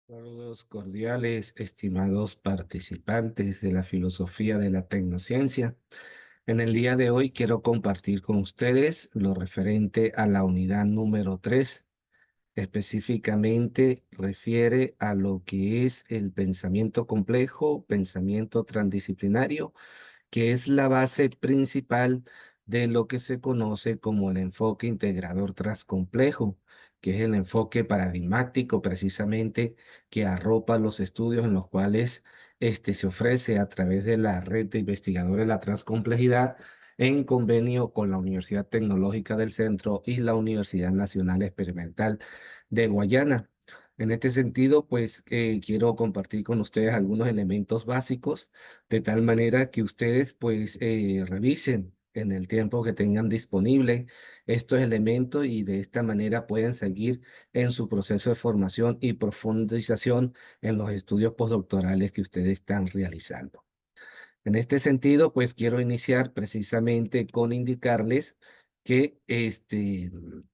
Saludos cordiales, estimados participantes de la filosofía de la tecnociencia. En el día de hoy quiero compartir con ustedes lo referente a la unidad número 3. Específicamente refiere a lo que es el pensamiento complejo, pensamiento transdisciplinario, que es la base principal de lo que se conoce como el enfoque integrador transcomplejo, que es el enfoque paradigmático precisamente que arropa los estudios en los cuales se ofrece a través de la red de investigadores de la transcomplejidad en convenio con la Universidad Tecnológica del Centro y la Universidad Nacional Experimental de Guayana. En este sentido, pues quiero compartir con ustedes algunos elementos básicos de tal manera que ustedes pues revisen en el tiempo que tengan disponible estos elementos y de esta manera pueden seguir en su proceso de formación y profundización en los estudios postdoctorales que ustedes están realizando. En este sentido, pues quiero iniciar precisamente con indicarles que el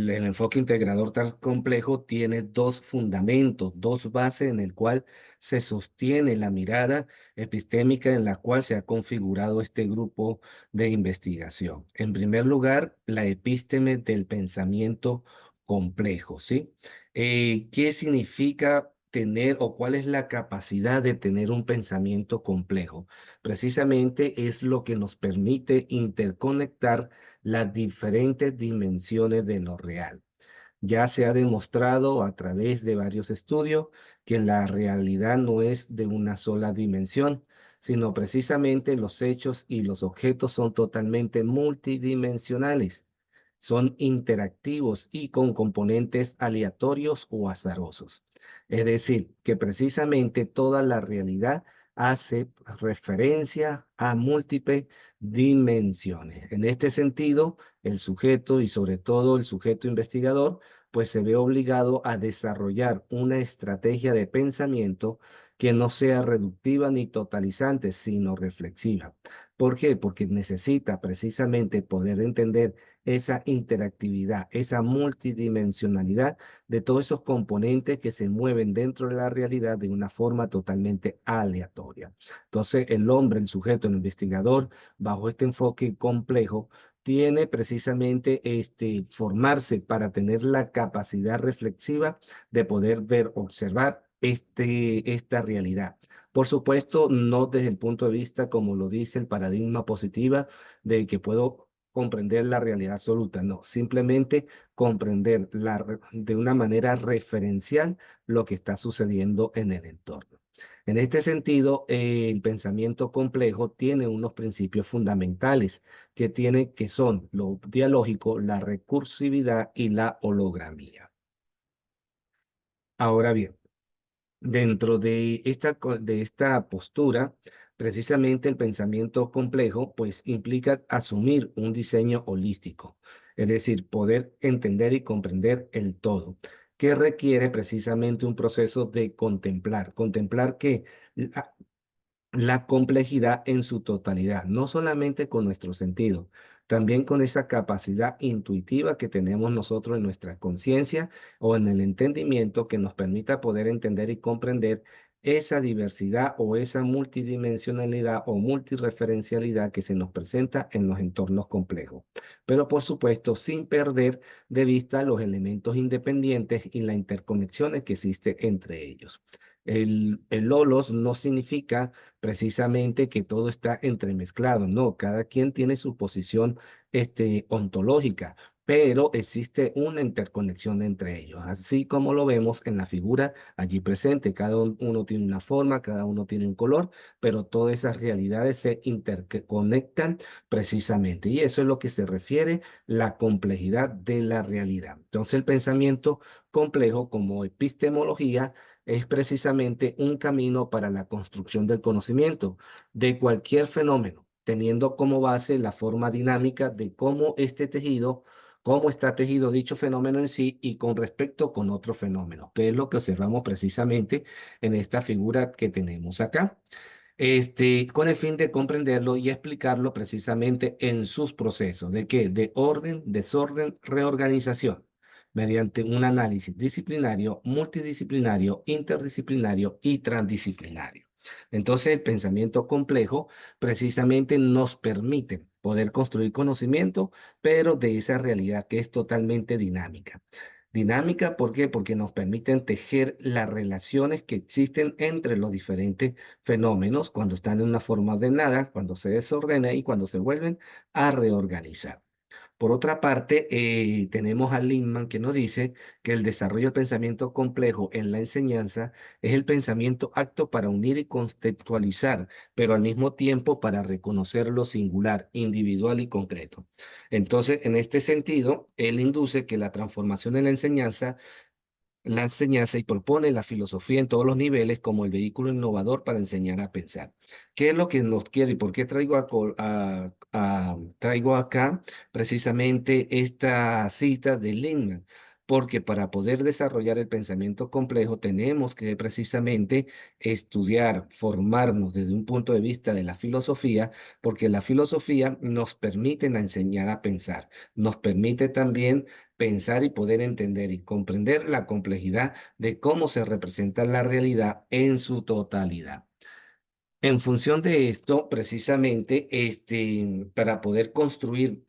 enfoque integrador tan complejo tiene dos fundamentos, dos bases en el cual se sostiene la mirada epistémica en la cual se ha configurado este grupo de investigación. En primer lugar, la epísteme del pensamiento complejo, ¿sí? ¿Qué significa tener o cuál es la capacidad de tener un pensamiento complejo? Precisamente es lo que nos permite interconectar las diferentes dimensiones de lo real. Ya se ha demostrado a través de varios estudios que la realidad no es de una sola dimensión, sino precisamente los hechos y los objetos son totalmente multidimensionales. Son interactivos y con componentes aleatorios o azarosos. Es decir, que precisamente toda la realidad hace referencia a múltiples dimensiones. En este sentido, el sujeto y sobre todo el sujeto investigador, pues se ve obligado a desarrollar una estrategia de pensamiento que no sea reductiva ni totalizante, sino reflexiva. ¿Por qué? Porque necesita precisamente poder entender esa interactividad, esa multidimensionalidad de todos esos componentes que se mueven dentro de la realidad de una forma totalmente aleatoria. Entonces, el hombre, el sujeto, el investigador, bajo este enfoque complejo, tiene precisamente formarse para tener la capacidad reflexiva de poder ver, observar esta realidad. Por supuesto, no desde el punto de vista, como lo dice el paradigma positiva, de que puedo comprender la realidad absoluta, no, simplemente comprender de una manera referencial lo que está sucediendo en el entorno. En este sentido, el pensamiento complejo tiene unos principios fundamentales que son lo dialógico, la recursividad y la hologramía. Ahora bien, dentro de de esta postura, precisamente el pensamiento complejo, pues implica asumir un diseño holístico, es decir, poder entender y comprender el todo, que requiere precisamente un proceso de contemplar. Contemplar que la complejidad en su totalidad, no solamente con nuestro sentido, también con esa capacidad intuitiva que tenemos nosotros en nuestra conciencia o en el entendimiento que nos permita poder entender y comprender esa diversidad o esa multidimensionalidad o multireferencialidad que se nos presenta en los entornos complejos. Pero por supuesto, sin perder de vista los elementos independientes y las interconexiones que existen entre ellos. El lolos no significa precisamente que todo está entremezclado. No, cada quien tiene su posición ontológica, pero existe una interconexión entre ellos, así como lo vemos en la figura allí presente. Cada uno tiene una forma, cada uno tiene un color, pero todas esas realidades se interconectan precisamente. Y eso es lo que se refiere la complejidad de la realidad. Entonces, el pensamiento complejo como epistemología es precisamente un camino para la construcción del conocimiento de cualquier fenómeno, teniendo como base la forma dinámica de cómo está tejido dicho fenómeno en sí y con respecto con otro fenómeno, que es lo que observamos precisamente en esta figura que tenemos acá. Con el fin de comprenderlo y explicarlo precisamente en sus procesos. ¿De qué? De orden, desorden, reorganización. mediante un análisis disciplinario, multidisciplinario, interdisciplinario y transdisciplinario. Entonces, el pensamiento complejo precisamente nos permite poder construir conocimiento, pero de esa realidad que es totalmente dinámica. Dinámica, ¿por qué? Porque nos permiten tejer las relaciones que existen entre los diferentes fenómenos cuando están en una forma ordenada, cuando se desordena y cuando se vuelven a reorganizar. Por otra parte, tenemos a Lindman que nos dice que el desarrollo del pensamiento complejo en la enseñanza es el pensamiento apto para unir y contextualizar, pero al mismo tiempo para reconocer lo singular, individual y concreto. Entonces, en este sentido, él induce que la enseñanza y propone la filosofía en todos los niveles como el vehículo innovador para enseñar a pensar. ¿Qué es lo que nos quiere y por qué traigo acá precisamente esta cita de Lindman? Porque para poder desarrollar el pensamiento complejo tenemos que precisamente estudiar, formarnos desde un punto de vista de la filosofía, porque la filosofía nos permite enseñar a pensar, nos permite también pensar y poder entender y comprender la complejidad de cómo se representa la realidad en su totalidad. En función de esto, precisamente, para poder construir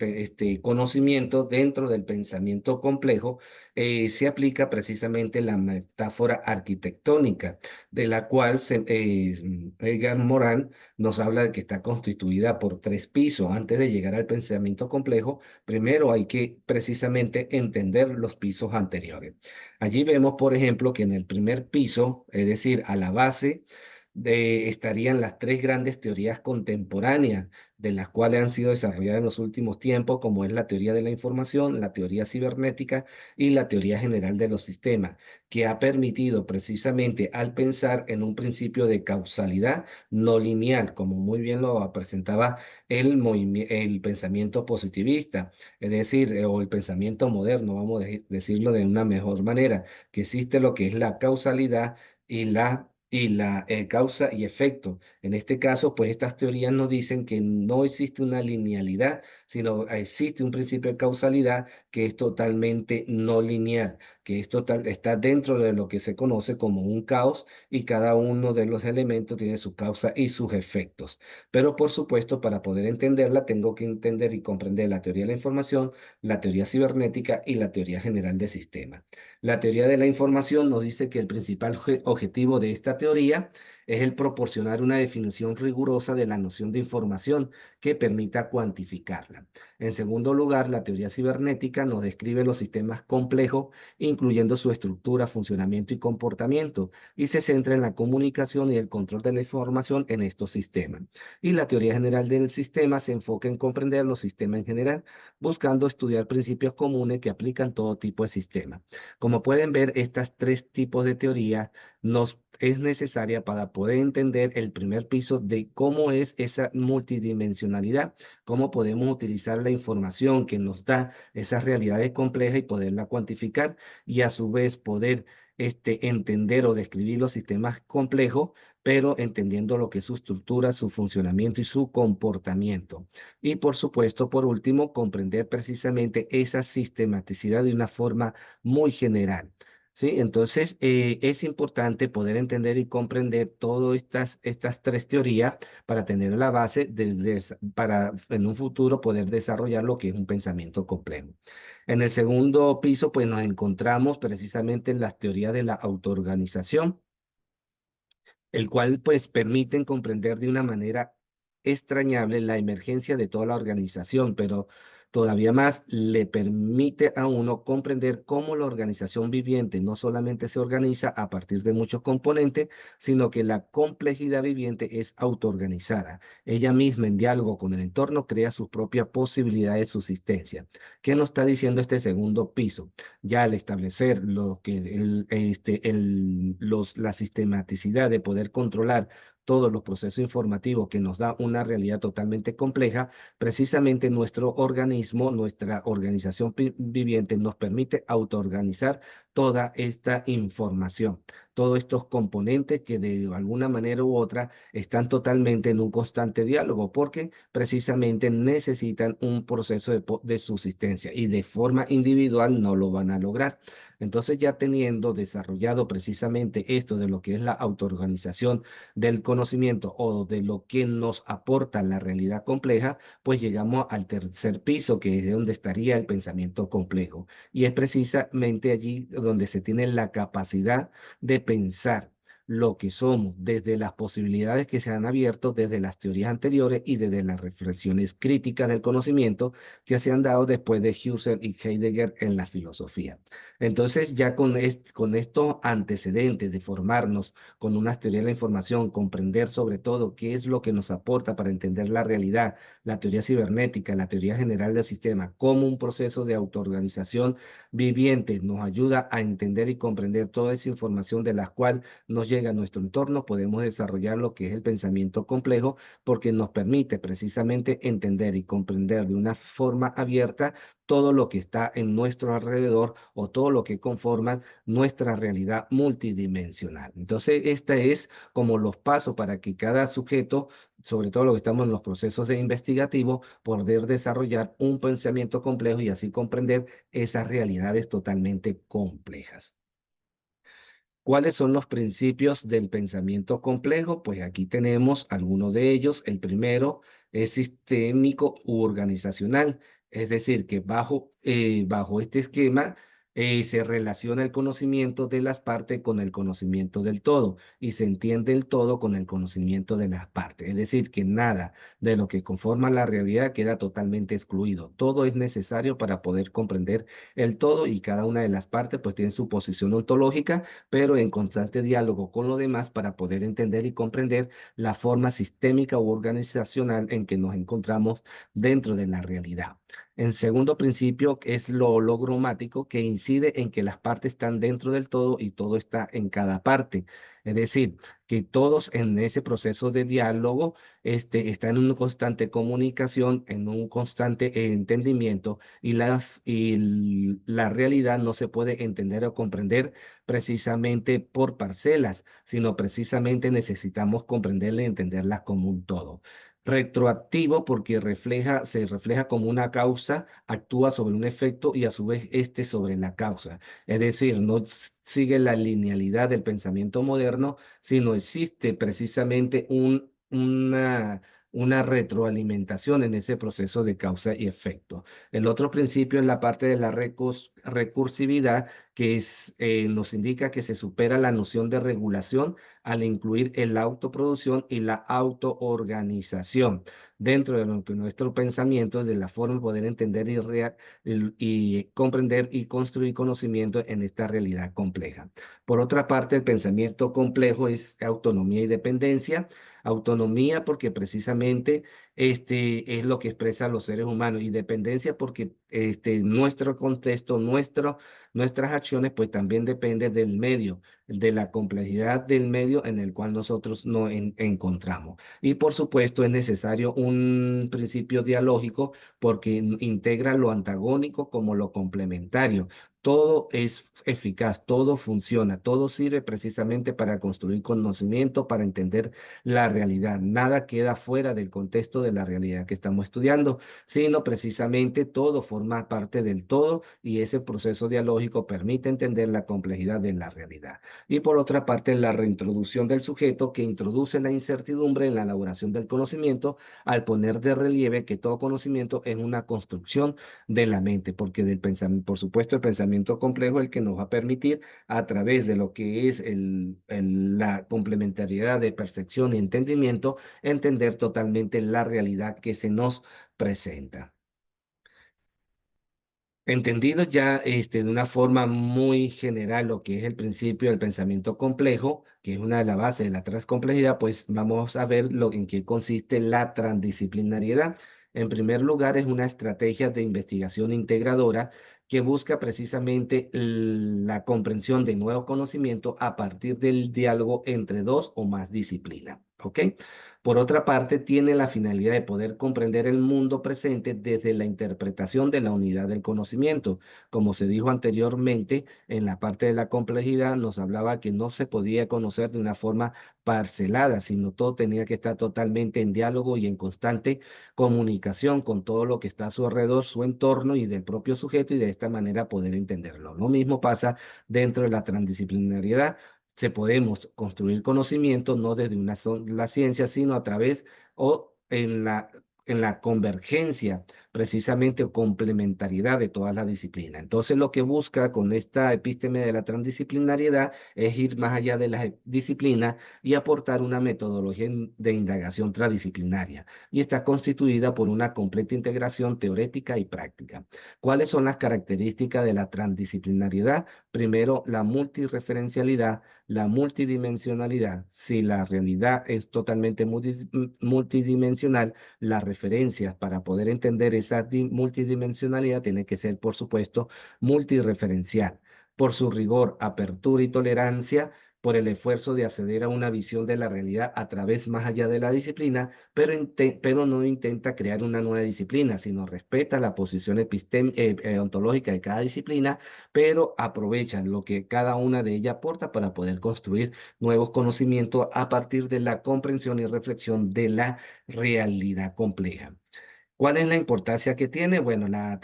conocimiento dentro del pensamiento complejo, se aplica precisamente la metáfora arquitectónica, de la cual Edgar Morin nos habla de que está constituida por tres pisos. Antes de llegar al pensamiento complejo, primero hay que precisamente entender los pisos anteriores. Allí vemos, por ejemplo, que en el primer piso, es decir, a la base, estarían las tres grandes teorías contemporáneas, de las cuales han sido desarrolladas en los últimos tiempos, como es la teoría de la información, la teoría cibernética y la teoría general de los sistemas, que ha permitido precisamente al pensar en un principio de causalidad no lineal, como muy bien lo presentaba el pensamiento positivista, es decir, o el pensamiento moderno, vamos a decirlo de una mejor manera, que existe lo que es la causalidad y la causa y efecto. En este caso, pues estas teorías nos dicen que no existe una linealidad, sino existe un principio de causalidad que es totalmente no lineal, que está dentro de lo que se conoce como un caos y cada uno de los elementos tiene su causa y sus efectos. Pero por supuesto, para poder entenderla, tengo que entender y comprender la teoría de la información, la teoría cibernética y la teoría general de sistemas. La teoría de la información nos dice que el principal objetivo de esta teoría es el proporcionar una definición rigurosa de la noción de información que permita cuantificarla. En segundo lugar, la teoría cibernética nos describe los sistemas complejos, incluyendo su estructura, funcionamiento y comportamiento, y se centra en la comunicación y el control de la información en estos sistemas. Y la teoría general del sistema se enfoca en comprender los sistemas en general, buscando estudiar principios comunes que aplican todo tipo de sistemas. Como pueden ver, estas tres tipos de teoría nos es necesaria para poder entender el primer piso de cómo es esa multidimensionalidad, cómo podemos utilizar la información que nos da esas realidades complejas y poderla cuantificar y a su vez poder entender o describir los sistemas complejos, pero entendiendo lo que es su estructura, su funcionamiento y su comportamiento. Y por supuesto, por último, comprender precisamente esa sistematicidad de una forma muy general. ¿Sí? Entonces, es importante poder entender y comprender todas estas tres teorías para tener la base para en un futuro poder desarrollar lo que es un pensamiento complejo. En el segundo piso, pues nos encontramos precisamente en las teorías de la autoorganización, el cual pues permiten comprender de una manera extrañable la emergencia de toda la organización, pero todavía más le permite a uno comprender cómo la organización viviente no solamente se organiza a partir de muchos componentes, sino que la complejidad viviente es autoorganizada. Ella misma en diálogo con el entorno crea sus propias posibilidades de subsistencia. ¿Qué nos está diciendo este segundo piso? Ya al establecer lo que la sistematicidad de poder controlar todos los procesos informativos que nos da una realidad totalmente compleja, precisamente nuestro organismo, nuestra organización viviente nos permite autoorganizar toda esta información. todos estos componentes que de alguna manera u otra están totalmente en un constante diálogo porque precisamente necesitan un proceso de subsistencia y de forma individual no lo van a lograr. Entonces ya teniendo desarrollado precisamente esto de lo que es la autoorganización del conocimiento o de lo que nos aporta la realidad compleja, pues llegamos al tercer piso, que es donde estaría el pensamiento complejo. Y es precisamente allí donde se tiene la capacidad de pensar lo que somos desde las posibilidades que se han abierto desde las teorías anteriores y desde las reflexiones críticas del conocimiento que se han dado después de Husserl y Heidegger en la filosofía. Entonces, ya con estos antecedentes de formarnos con unas teorías de la información, comprender sobre todo qué es lo que nos aporta para entender la realidad, la teoría cibernética, la teoría general del sistema, como un proceso de autoorganización viviente nos ayuda a entender y comprender toda esa información de la cual nos llega a nuestro entorno, podemos desarrollar lo que es el pensamiento complejo porque nos permite precisamente entender y comprender de una forma abierta todo lo que está en nuestro alrededor o todo lo que conforman nuestra realidad multidimensional. Entonces, esta es como los pasos para que cada sujeto, sobre todo lo que estamos en los procesos de investigativo, poder desarrollar un pensamiento complejo y así comprender esas realidades totalmente complejas. ¿Cuáles son los principios del pensamiento complejo? Pues aquí tenemos algunos de ellos. El primero es sistémico u organizacional, es decir, que bajo este esquema se relaciona el conocimiento de las partes con el conocimiento del todo y se entiende el todo con el conocimiento de las partes. Es decir, que nada de lo que conforma la realidad queda totalmente excluido. Todo es necesario para poder comprender el todo y cada una de las partes pues tiene su posición ontológica pero en constante diálogo con lo demás para poder entender y comprender la forma sistémica u organizacional en que nos encontramos dentro de la realidad. En segundo principio es lo hologromático que incide en que las partes están dentro del todo y todo está en cada parte. Es decir, que todos en ese proceso de diálogo están en una constante comunicación, en un constante entendimiento y la realidad no se puede entender o comprender precisamente por parcelas, sino precisamente necesitamos comprenderla y entenderlas como un todo. Retroactivo porque se refleja como una causa, actúa sobre un efecto y a su vez este sobre la causa. Es decir, no sigue la linealidad del pensamiento moderno, sino existe precisamente una retroalimentación en ese proceso de causa y efecto. El otro principio es la parte de la recursividad nos indica que se supera la noción de regulación al incluir la autoproducción y la autoorganización dentro de lo que nuestro pensamiento es de la forma de poder entender y comprender y construir conocimiento en esta realidad compleja. Por otra parte, el pensamiento complejo es autonomía y dependencia. Autonomía porque precisamente es lo que expresan los seres humanos y dependencia porque nuestro contexto, nuestras acciones pues también dependen del medio, de la complejidad del medio en el cual nosotros nos encontramos. Y por supuesto es necesario un principio dialógico porque integra lo antagónico como lo complementario. Todo es eficaz, todo funciona, todo sirve precisamente para construir conocimiento, para entender la realidad. Nada queda fuera del contexto de la realidad que estamos estudiando, sino precisamente todo forma parte del todo y ese proceso dialógico permite entender la complejidad de la realidad. Y por otra parte, la reintroducción del sujeto que introduce la incertidumbre en la elaboración del conocimiento al poner de relieve que todo conocimiento es una construcción de la mente, porque del pensamiento, por supuesto, el pensamiento complejo es el que nos va a permitir a través de lo que es la complementariedad de percepción y entendimiento, entender totalmente la realidad que se nos presenta. Entendido ya de una forma muy general lo que es el principio del pensamiento complejo, que es una de las bases de la transcomplejidad, pues vamos a ver en qué consiste la transdisciplinariedad. En primer lugar, es una estrategia de investigación integradora que busca precisamente la comprensión de nuevos conocimientos a partir del diálogo entre dos o más disciplinas. ¿Ok? Por otra parte, tiene la finalidad de poder comprender el mundo presente desde la interpretación de la unidad del conocimiento. Como se dijo anteriormente, en la parte de la complejidad nos hablaba que no se podía conocer de una forma parcelada, sino todo tenía que estar totalmente en diálogo y en constante comunicación con todo lo que está a su alrededor, su entorno y del propio sujeto, y de esta manera poder entenderlo. Lo mismo pasa dentro de la transdisciplinariedad. Se podemos construir conocimiento no desde una sola ciencia, sino a través o en la convergencia, precisamente, o complementariedad de todas las disciplinas. Entonces, lo que busca con esta epísteme de la transdisciplinariedad es ir más allá de las disciplinas y aportar una metodología de indagación transdisciplinaria. Y está constituida por una completa integración teórica y práctica. ¿Cuáles son las características de la transdisciplinariedad? Primero, la multireferencialidad, la multidimensionalidad. Si la realidad es totalmente multidimensional, las referencias para poder entender esa multidimensionalidad tiene que ser, por supuesto, multireferencial. Por su rigor, apertura y tolerancia, por el esfuerzo de acceder a una visión de la realidad a través más allá de la disciplina, pero no intenta crear una nueva disciplina, sino respeta la posición ontológica de cada disciplina, pero aprovechan lo que cada una de ellas aporta para poder construir nuevos conocimientos a partir de la comprensión y reflexión de la realidad compleja. ¿Cuál es la importancia que tiene? Bueno, la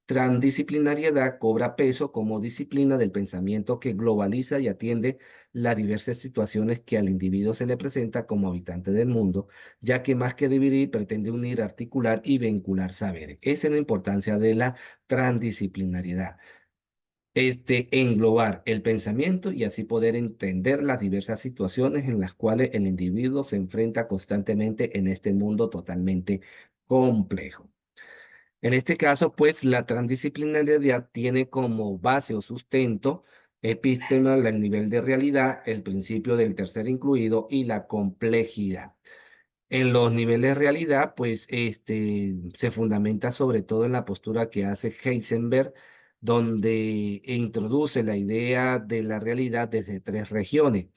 transdisciplinariedad cobra peso como disciplina del pensamiento que globaliza y atiende las diversas situaciones que al individuo se le presenta como habitante del mundo, ya que más que dividir, pretende unir, articular y vincular saberes. Esa es la importancia de la transdisciplinariedad. Englobar el pensamiento y así poder entender las diversas situaciones en las cuales el individuo se enfrenta constantemente en este mundo totalmente complejo. En este caso, pues la transdisciplinariedad tiene como base o sustento epistemal, el nivel de realidad, el principio del tercer incluido y la complejidad. En los niveles de realidad, pues se fundamenta sobre todo en la postura que hace Heisenberg, donde introduce la idea de la realidad desde tres regiones.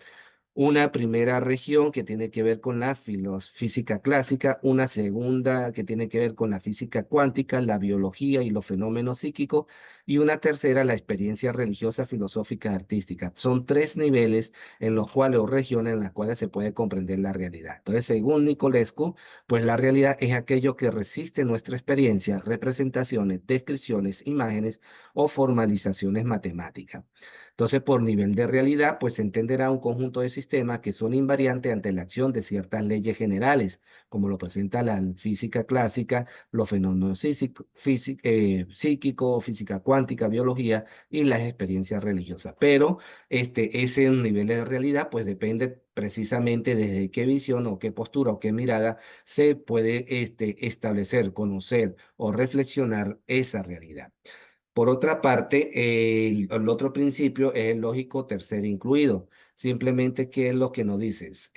Una primera región que tiene que ver con la física clásica, una segunda que tiene que ver con la física cuántica, la biología y los fenómenos psíquicos, y una tercera, la experiencia religiosa, filosófica y artística. Son tres niveles en los cuales, o regiones en las cuales se puede comprender la realidad. Entonces, según Nicolescu, pues la realidad es aquello que resiste nuestra experiencia, representaciones, descripciones, imágenes o formalizaciones matemáticas. Entonces, por nivel de realidad, pues se entenderá un conjunto de sistemas que son invariantes ante la acción de ciertas leyes generales, como lo presenta la física clásica, los fenómenos psíquicos, física cuántica, biología y las experiencias religiosas. Pero ese nivel de realidad, pues depende precisamente desde qué visión o qué postura o qué mirada se puede establecer, conocer o reflexionar esa realidad. Por otra parte, el otro principio es el lógico tercer incluido. Simplemente, ¿qué es lo que nos dices?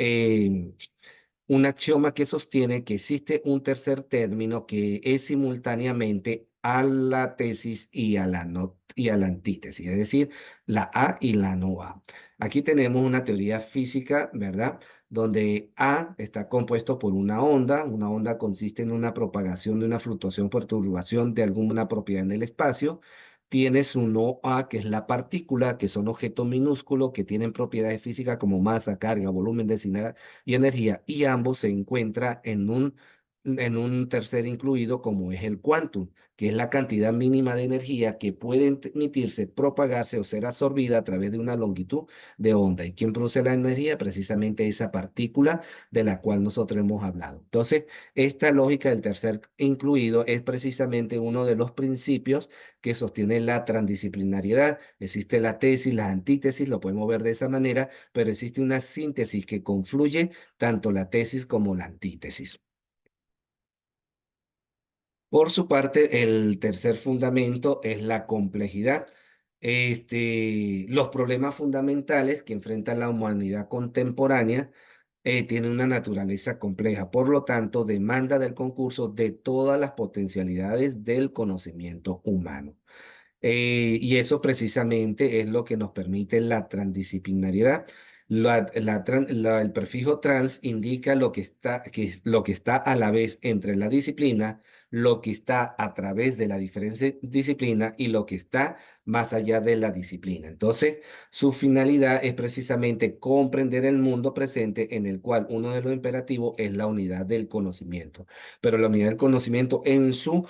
Un axioma que sostiene que existe un tercer término que es simultáneamente a la tesis y a la, no, y a la antítesis, es decir, la A y la no A. Aquí tenemos una teoría física, ¿verdad? Donde A está compuesto por una onda. Una onda consiste en una propagación de una fluctuación, perturbación de alguna propiedad en el espacio. Tienes un no A, que es la partícula, que son objetos minúsculos que tienen propiedades físicas como masa, carga, volumen, densidad y energía, y ambos se encuentran en un tercer incluido como es el quantum, que es la cantidad mínima de energía que puede emitirse, propagarse o ser absorbida a través de una longitud de onda. ¿Y quién produce la energía? Precisamente esa partícula de la cual nosotros hemos hablado. Entonces, esta lógica del tercer incluido es precisamente uno de los principios que sostiene la transdisciplinariedad. Existe la tesis, la antítesis, lo podemos ver de esa manera, pero existe una síntesis que confluye tanto la tesis como la antítesis. Por su parte, el tercer fundamento es la complejidad. Los problemas fundamentales que enfrenta la humanidad contemporánea tienen una naturaleza compleja, por lo tanto, demanda del concurso de todas las potencialidades del conocimiento humano. Y eso precisamente es lo que nos permite la transdisciplinariedad. El prefijo trans indica lo que está a la vez entre la disciplina, lo que está a través de la diferente disciplina y lo que está más allá de la disciplina. Entonces, su finalidad es precisamente comprender el mundo presente en el cual uno de los imperativos es la unidad del conocimiento, pero la unidad del conocimiento en su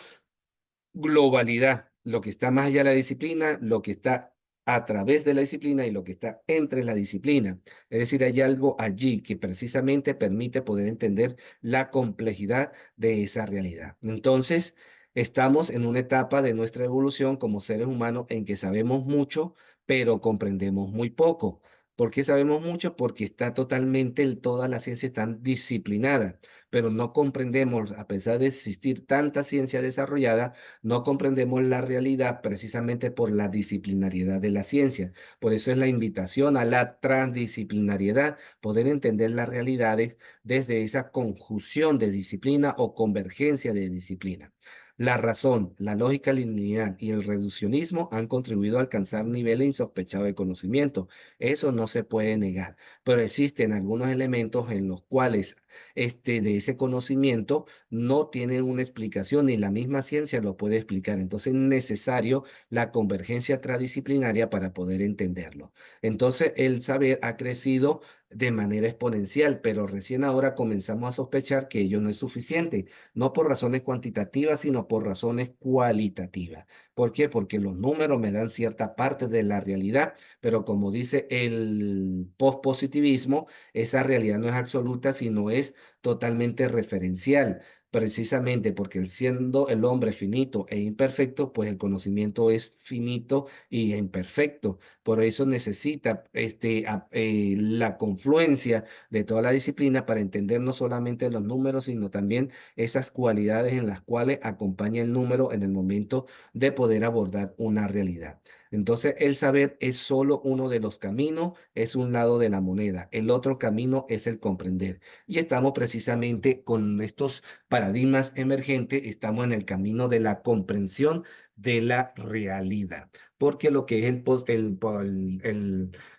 globalidad, lo que está más allá de la disciplina, lo que está a través de la disciplina y lo que está entre la disciplina. Es decir, hay algo allí que precisamente permite poder entender la complejidad de esa realidad. Entonces, estamos en una etapa de nuestra evolución como seres humanos en que sabemos mucho, pero comprendemos muy poco. ¿Por qué sabemos mucho? Porque está totalmente, toda la ciencia está disciplinada, pero no comprendemos, a pesar de existir tanta ciencia desarrollada, no comprendemos la realidad precisamente por la disciplinariedad de la ciencia. Por eso es la invitación a la transdisciplinariedad, poder entender las realidades desde esa conjunción de disciplina o convergencia de disciplina. La razón, la lógica lineal y el reduccionismo han contribuido a alcanzar niveles insospechados de conocimiento. Eso no se puede negar, pero existen algunos elementos en los cuales de ese conocimiento no tienen una explicación, ni la misma ciencia lo puede explicar. Entonces es necesario la convergencia transdisciplinaria para poder entenderlo. Entonces el saber ha crecido de manera exponencial, pero recién ahora comenzamos a sospechar que ello no es suficiente, no por razones cuantitativas, sino por razones cualitativas. ¿Por qué? Porque los números me dan cierta parte de la realidad, pero como dice el postpositivismo, esa realidad no es absoluta, sino es totalmente referencial, precisamente porque siendo el hombre finito e imperfecto, pues el conocimiento es finito y imperfecto. Por eso necesita la confluencia de toda la disciplina para entender no solamente los números, sino también esas cualidades en las cuales acompaña el número en el momento de poder abordar una realidad. Entonces, el saber es solo uno de los caminos, es un lado de la moneda. El otro camino es el comprender. Y estamos precisamente con estos paradigmas emergentes, estamos en el camino de la comprensión de la realidad. Porque lo que es el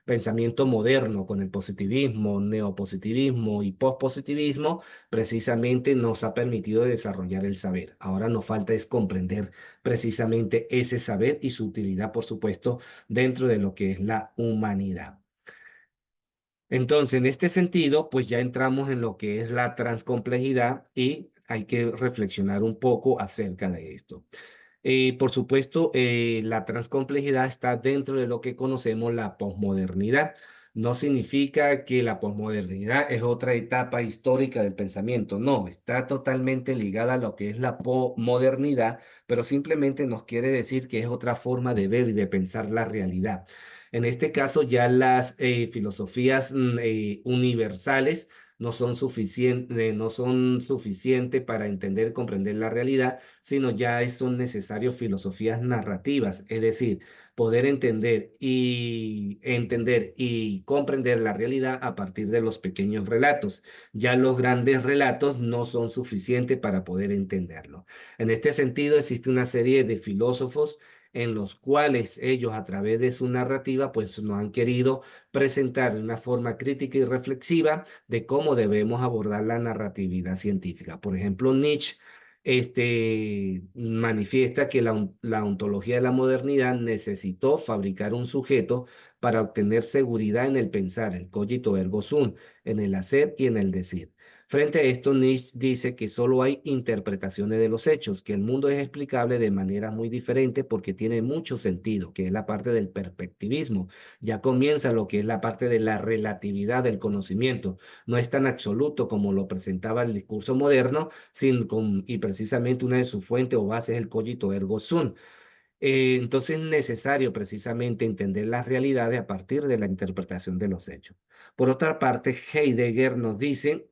pensamiento moderno con el positivismo, neopositivismo y pospositivismo, precisamente nos ha permitido desarrollar el saber. Ahora nos falta es comprender precisamente ese saber y su utilidad, por supuesto, dentro de lo que es la humanidad. Entonces, en este sentido, pues ya entramos en lo que es la transcomplejidad y hay que reflexionar un poco acerca de esto. Por supuesto, la transcomplejidad está dentro de lo que conocemos la posmodernidad. No significa que la posmodernidad es otra etapa histórica del pensamiento, no, está totalmente ligada a lo que es la posmodernidad, pero simplemente nos quiere decir que es otra forma de ver y de pensar la realidad. En este caso, ya las filosofías universales no son suficientes para entender y comprender la realidad, sino ya son necesarias filosofías narrativas, es decir, poder entender y comprender la realidad a partir de los pequeños relatos. Ya los grandes relatos no son suficientes para poder entenderlo. En este sentido, existe una serie de filósofos en los cuales ellos a través de su narrativa pues nos han querido presentar de una forma crítica y reflexiva de cómo debemos abordar la narratividad científica. Por ejemplo, Nietzsche manifiesta que la ontología de la modernidad necesitó fabricar un sujeto para obtener seguridad en el pensar, el cogito ergo sum, en el hacer y en el decir. Frente a esto, Nietzsche dice que solo hay interpretaciones de los hechos, que el mundo es explicable de manera muy diferente porque tiene mucho sentido, que es la parte del perspectivismo. Ya comienza lo que es la parte de la relatividad del conocimiento. No es tan absoluto como lo presentaba el discurso moderno, y precisamente una de sus fuentes o bases es el cogito ergo sum. Entonces es necesario precisamente entender las realidades a partir de la interpretación de los hechos. Por otra parte, Heidegger nos dice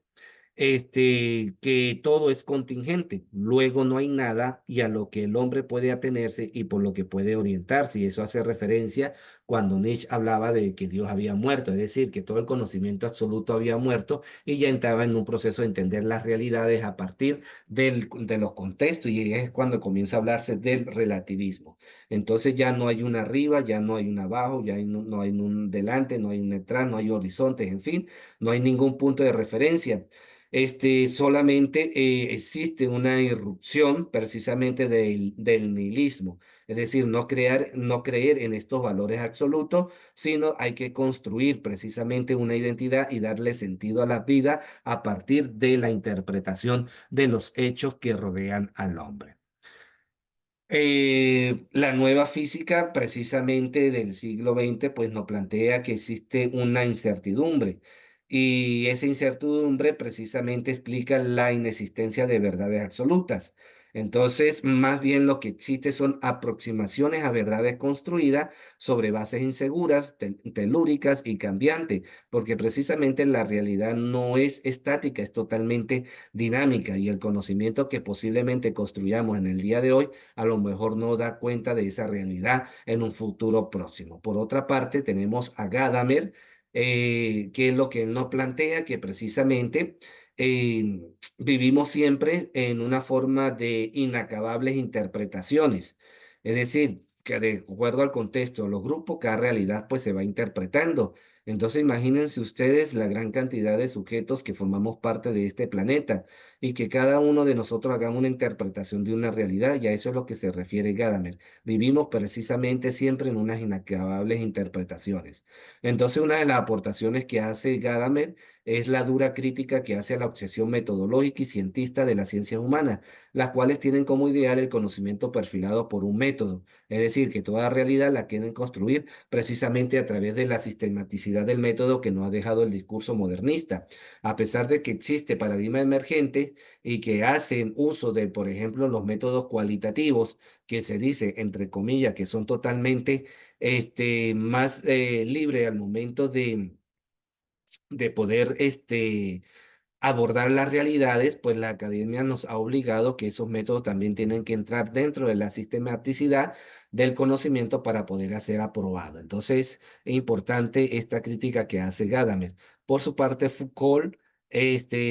que todo es contingente, luego no hay nada y a lo que el hombre puede atenerse y por lo que puede orientarse. Y eso hace referencia cuando Nietzsche hablaba de que Dios había muerto, es decir, que todo el conocimiento absoluto había muerto y ya entraba en un proceso de entender las realidades a partir de los contextos y es cuando comienza a hablarse del relativismo. Entonces ya no hay un arriba, ya no hay un abajo, no hay un delante, no hay un detrás, no hay horizontes, en fin, no hay ningún punto de referencia. Solamente existe una irrupción precisamente del nihilismo, es decir, no creer en estos valores absolutos, sino hay que construir precisamente una identidad y darle sentido a la vida a partir de la interpretación de los hechos que rodean al hombre. La nueva física, precisamente del siglo XX, pues nos plantea que existe una incertidumbre y esa incertidumbre precisamente explica la inexistencia de verdades absolutas. Entonces, más bien lo que existe son aproximaciones a verdades construidas sobre bases inseguras, telúricas y cambiantes, porque precisamente la realidad no es estática, es totalmente dinámica y el conocimiento que posiblemente construyamos en el día de hoy a lo mejor no da cuenta de esa realidad en un futuro próximo. Por otra parte, tenemos a Gadamer, que es lo que él nos plantea, que precisamente eh, vivimos siempre en una forma de inacabables interpretaciones. Es decir, que de acuerdo al contexto de los grupos, cada realidad pues se va interpretando. Entonces imagínense ustedes la gran cantidad de sujetos que formamos parte de este planeta y que cada uno de nosotros hagamos una interpretación de una realidad, y a eso es lo que se refiere Gadamer. Vivimos precisamente siempre en unas inacabables interpretaciones. Entonces, una de las aportaciones que hace Gadamer es la dura crítica que hace a la obsesión metodológica y cientista de la ciencia humana, las cuales tienen como ideal el conocimiento perfilado por un método, es decir, que toda realidad la quieren construir precisamente a través de la sistematicidad del método que nos ha dejado el discurso modernista. A pesar de que existe paradigma emergente y que hacen uso de, por ejemplo, los métodos cualitativos, que se dice, entre comillas, que son totalmente más libres al momento de poder abordar las realidades, pues la academia nos ha obligado que esos métodos también tienen que entrar dentro de la sistematicidad del conocimiento para poder ser aprobado. Entonces, es importante esta crítica que hace Gadamer. Por su parte, Foucault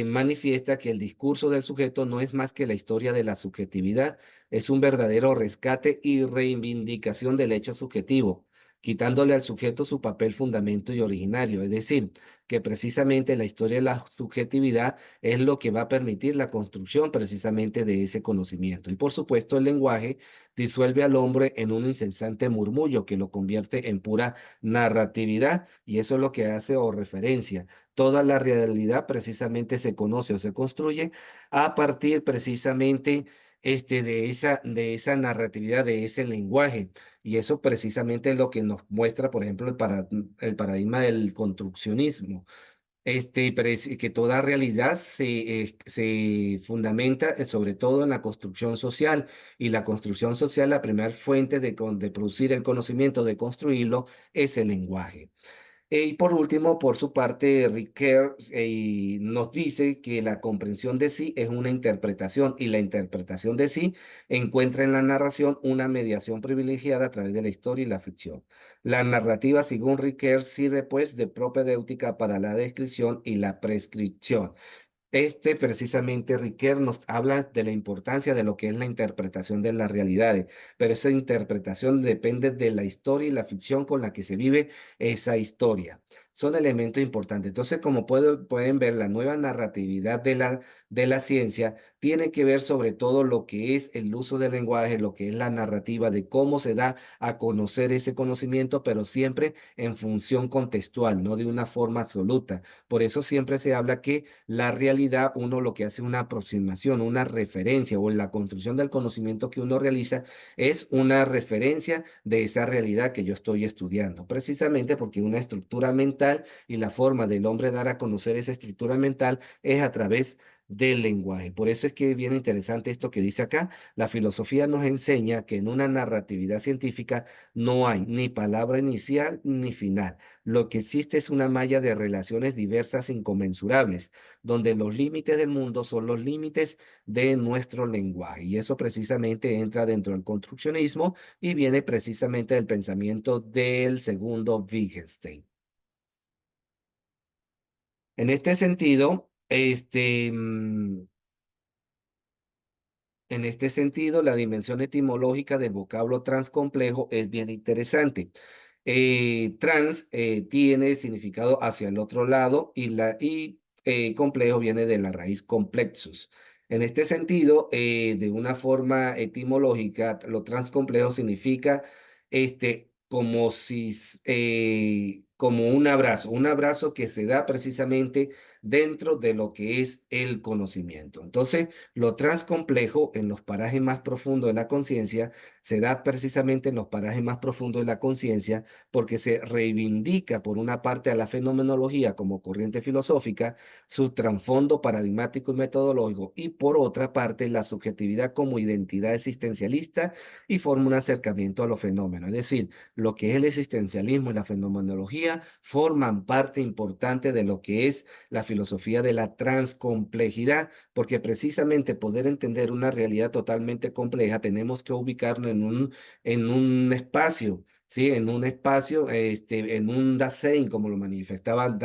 manifiesta que el discurso del sujeto no es más que la historia de la subjetividad, es un verdadero rescate y reivindicación del hecho subjetivo, quitándole al sujeto su papel fundamento y originario, es decir, que precisamente la historia de la subjetividad es lo que va a permitir la construcción precisamente de ese conocimiento. Y por supuesto, el lenguaje disuelve al hombre en un incesante murmullo que lo convierte en pura narratividad y eso es lo que hace o referencia. Toda la realidad precisamente se conoce o se construye a partir precisamente de esa narratividad, de ese lenguaje. Y eso precisamente es lo que nos muestra, por ejemplo, el paradigma del construccionismo. Que toda realidad se fundamenta sobre todo en la construcción social y la construcción social, la primera fuente de producir el conocimiento, de construirlo, es el lenguaje. Y por último, por su parte, Ricoeur nos dice que la comprensión de sí es una interpretación y la interpretación de sí encuentra en la narración una mediación privilegiada a través de la historia y la ficción. La narrativa, según Ricoeur, sirve pues de propedéutica para la descripción y la prescripción. Precisamente Riquet nos habla de la importancia de lo que es la interpretación de las realidades, pero esa interpretación depende de la historia y la ficción con la que se vive esa historia. Son elementos importantes. Entonces, como pueden ver, la nueva narratividad de la ciencia tiene que ver sobre todo lo que es el uso del lenguaje, lo que es la narrativa de cómo se da a conocer ese conocimiento, pero siempre en función contextual, no de una forma absoluta. Por eso siempre se habla que la realidad, uno lo que hace una aproximación, una referencia o en la construcción del conocimiento que uno realiza es una referencia de esa realidad que yo estoy estudiando, precisamente porque una estructura mental y la forma del hombre dar a conocer esa estructura mental es a través del lenguaje. Por eso es que es bien interesante esto que dice acá. La filosofía nos enseña que en una narratividad científica no hay ni palabra inicial ni final. Lo que existe es una malla de relaciones diversas inconmensurables, donde los límites del mundo son los límites de nuestro lenguaje. Y eso precisamente entra dentro del construccionismo y viene precisamente del pensamiento del segundo Wittgenstein. En este sentido, en este sentido, la dimensión etimológica del vocablo transcomplejo es bien interesante. Trans tiene significado hacia el otro lado y complejo viene de la raíz complexus. En este sentido, de una forma etimológica, lo transcomplejo significa como si, como un abrazo que se da precisamente dentro de lo que es el conocimiento. Entonces, lo transcomplejo en los parajes más profundos de la conciencia se da precisamente en los parajes más profundos de la conciencia porque se reivindica por una parte a la fenomenología como corriente filosófica, su trasfondo paradigmático y metodológico, y por otra parte la subjetividad como identidad existencialista y forma un acercamiento a los fenómenos. Es decir, lo que es el existencialismo y la fenomenología forman parte importante de lo que es la filosofía de la transcomplejidad porque precisamente poder entender una realidad totalmente compleja, tenemos que ubicarnos en un espacio, ¿sí? En un espacio, en un Dasein, como lo manifestaba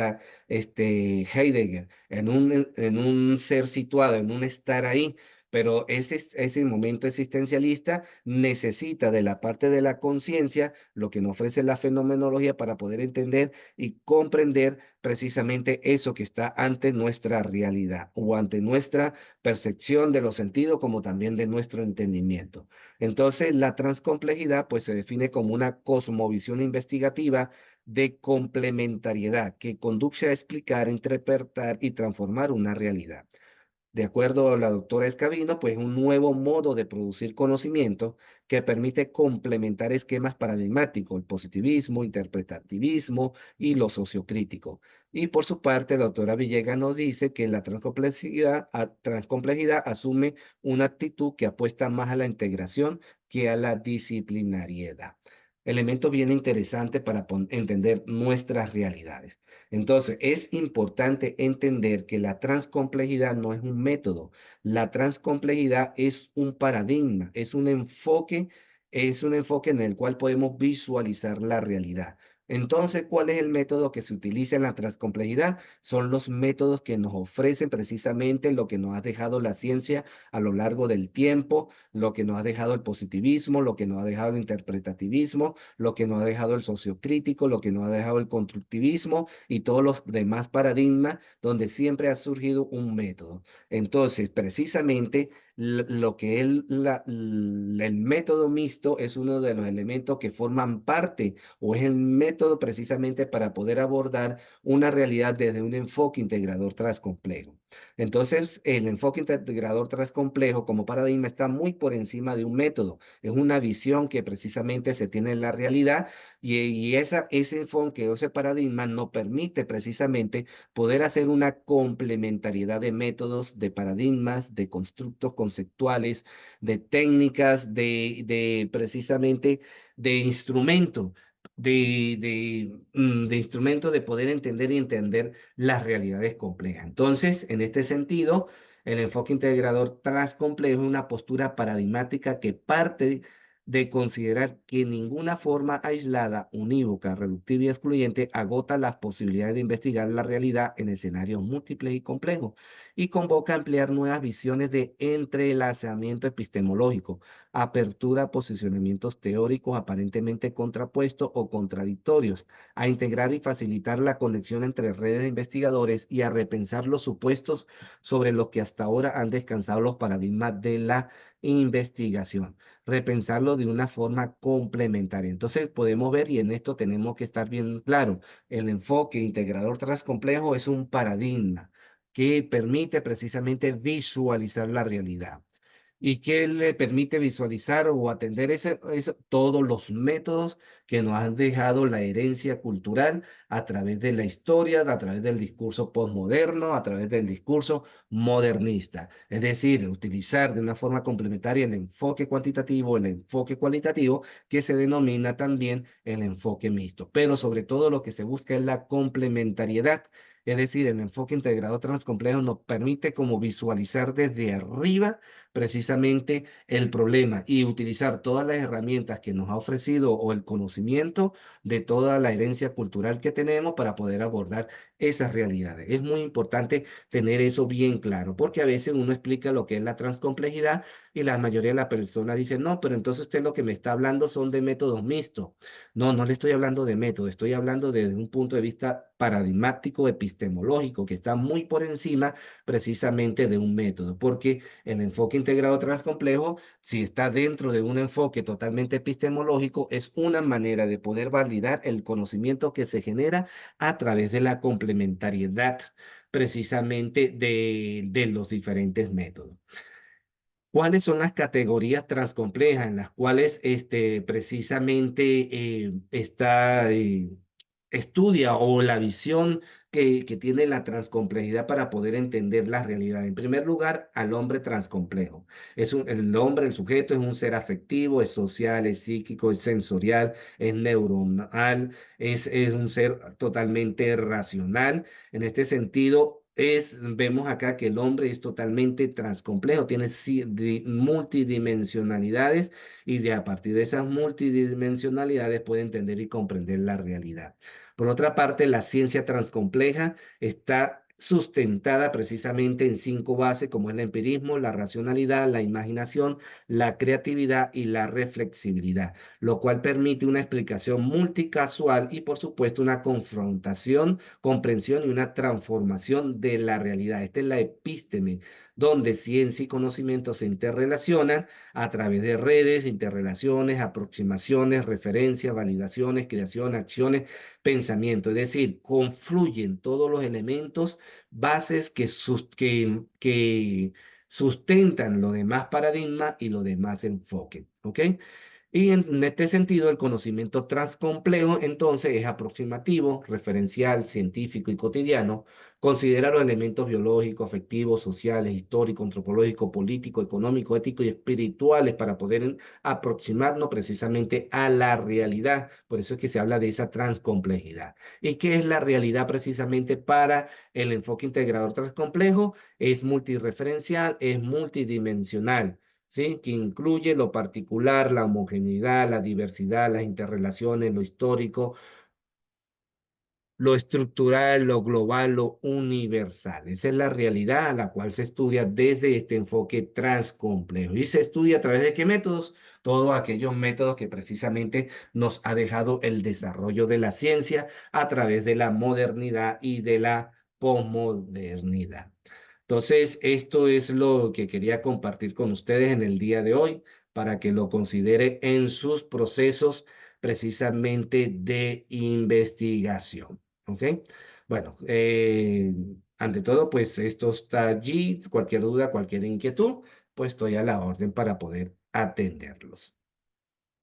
Heidegger, en un ser situado, en un estar ahí. Pero ese momento existencialista necesita de la parte de la conciencia, lo que nos ofrece la fenomenología para poder entender y comprender precisamente eso que está ante nuestra realidad o ante nuestra percepción de los sentidos como también de nuestro entendimiento. Entonces, la transcomplejidad pues se define como una cosmovisión investigativa de complementariedad que conduce a explicar, interpretar y transformar una realidad. De acuerdo a la doctora Escavino, pues un nuevo modo de producir conocimiento que permite complementar esquemas paradigmáticos, el positivismo, interpretativismo y lo sociocrítico. Y por su parte, la doctora Villegas nos dice que la transcomplejidad asume una actitud que apuesta más a la integración que a la disciplinariedad. Elemento bien interesante para entender nuestras realidades. Entonces, es importante entender que la transcomplejidad no es un método, la transcomplejidad es un paradigma, es un enfoque en el cual podemos visualizar la realidad. Entonces, ¿cuál es el método que se utiliza en la transcomplejidad? Son los métodos que nos ofrecen precisamente lo que nos ha dejado la ciencia a lo largo del tiempo, lo que nos ha dejado el positivismo, lo que nos ha dejado el interpretativismo, lo que nos ha dejado el sociocrítico, lo que nos ha dejado el constructivismo y todos los demás paradigmas donde siempre ha surgido un método. Entonces, precisamente lo que es el método mixto es uno de los elementos que forman parte o es el método precisamente para poder abordar una realidad desde un enfoque integrador transcomplejo. Entonces, el enfoque integrador transcomplejo como paradigma está muy por encima de un método. Es una visión que precisamente se tiene en la realidad y ese enfoque o ese paradigma nos permite precisamente poder hacer una complementariedad de métodos, de paradigmas, de constructos conceptuales, de técnicas, de precisamente de instrumentos. De instrumentos de poder entender y entender las realidades complejas. Entonces, en este sentido, el enfoque integrador transcomplejo es una postura paradigmática que parte de considerar que ninguna forma aislada, unívoca, reductiva y excluyente agota las posibilidades de investigar la realidad en escenarios múltiples y complejos y convoca a ampliar nuevas visiones de entrelazamiento epistemológico, apertura a posicionamientos teóricos aparentemente contrapuestos o contradictorios, a integrar y facilitar la conexión entre redes de investigadores y a repensar los supuestos sobre los que hasta ahora han descansado los paradigmas de la investigación, repensarlo de una forma complementaria. Entonces podemos ver, y en esto tenemos que estar bien claro, el enfoque integrador transcomplejo es un paradigma que permite precisamente visualizar la realidad. y que le permite visualizar o atender todos los métodos que nos han dejado la herencia cultural a través de la historia, a través del discurso postmoderno, a través del discurso modernista. Es decir, utilizar de una forma complementaria el enfoque cuantitativo, el enfoque cualitativo, que se denomina también el enfoque mixto. Pero sobre todo lo que se busca es la complementariedad. Es decir, el enfoque integrado transcomplejo nos permite como visualizar desde arriba precisamente el problema y utilizar todas las herramientas que nos ha ofrecido o el conocimiento de toda la herencia cultural que tenemos para poder abordar esas realidades. Es muy importante tener eso bien claro, porque a veces uno explica lo que es la transcomplejidad y la mayoría de las personas dicen, no, pero entonces usted lo que me está hablando son de métodos mixtos. No, no le estoy hablando de método, estoy hablando desde un punto de vista paradigmático, epistemológico, que está muy por encima precisamente de un método, porque el enfoque integrado transcomplejo, si está dentro de un enfoque totalmente epistemológico, es una manera de poder validar el conocimiento que se genera a través de la complementariedad precisamente de los diferentes métodos. ¿Cuáles son las categorías transcomplejas en las cuales precisamente estudia o la visión que tiene la transcomplejidad para poder entender la realidad? En primer lugar, al hombre transcomplejo. El hombre, el sujeto, es un ser afectivo, es social, es psíquico, es sensorial, es neuronal, es un ser totalmente racional. En este sentido, vemos acá que el hombre es totalmente transcomplejo, tiene multidimensionalidades y a partir de esas multidimensionalidades puede entender y comprender la realidad. Por otra parte, la ciencia transcompleja está sustentada precisamente en 5 bases, como es el empirismo, la racionalidad, la imaginación, la creatividad y la reflexibilidad, lo cual permite una explicación multicasual y, por supuesto, una confrontación, comprensión y una transformación de la realidad. Esta es la epísteme, donde ciencia y conocimiento se interrelacionan a través de redes, interrelaciones, aproximaciones, referencias, validaciones, creación, acciones, pensamiento. Es decir, confluyen todos los elementos, bases que sustentan los demás paradigmas y los demás enfoques. ¿Ok? Y en este sentido, el conocimiento transcomplejo entonces es aproximativo, referencial, científico y cotidiano. Considera los elementos biológicos, afectivos, sociales, históricos, antropológicos, políticos, económicos, éticos y espirituales para poder aproximarnos precisamente a la realidad. Por eso es que se habla de esa transcomplejidad. ¿Y qué es la realidad precisamente para el enfoque integrador transcomplejo? Es multireferencial, es multidimensional. ¿Sí? Que incluye lo particular, la homogeneidad, la diversidad, las interrelaciones, lo histórico, lo estructural, lo global, lo universal. Esa es la realidad a la cual se estudia desde este enfoque transcomplejo. ¿Y se estudia a través de qué métodos? Todos aquellos métodos que precisamente nos ha dejado el desarrollo de la ciencia a través de la modernidad y de la posmodernidad. Entonces, esto es lo que quería compartir con ustedes en el día de hoy para que lo considere en sus procesos precisamente de investigación. ¿Ok? Bueno, ante todo, pues esto está allí. Cualquier duda, cualquier inquietud, pues estoy a la orden para poder atenderlos.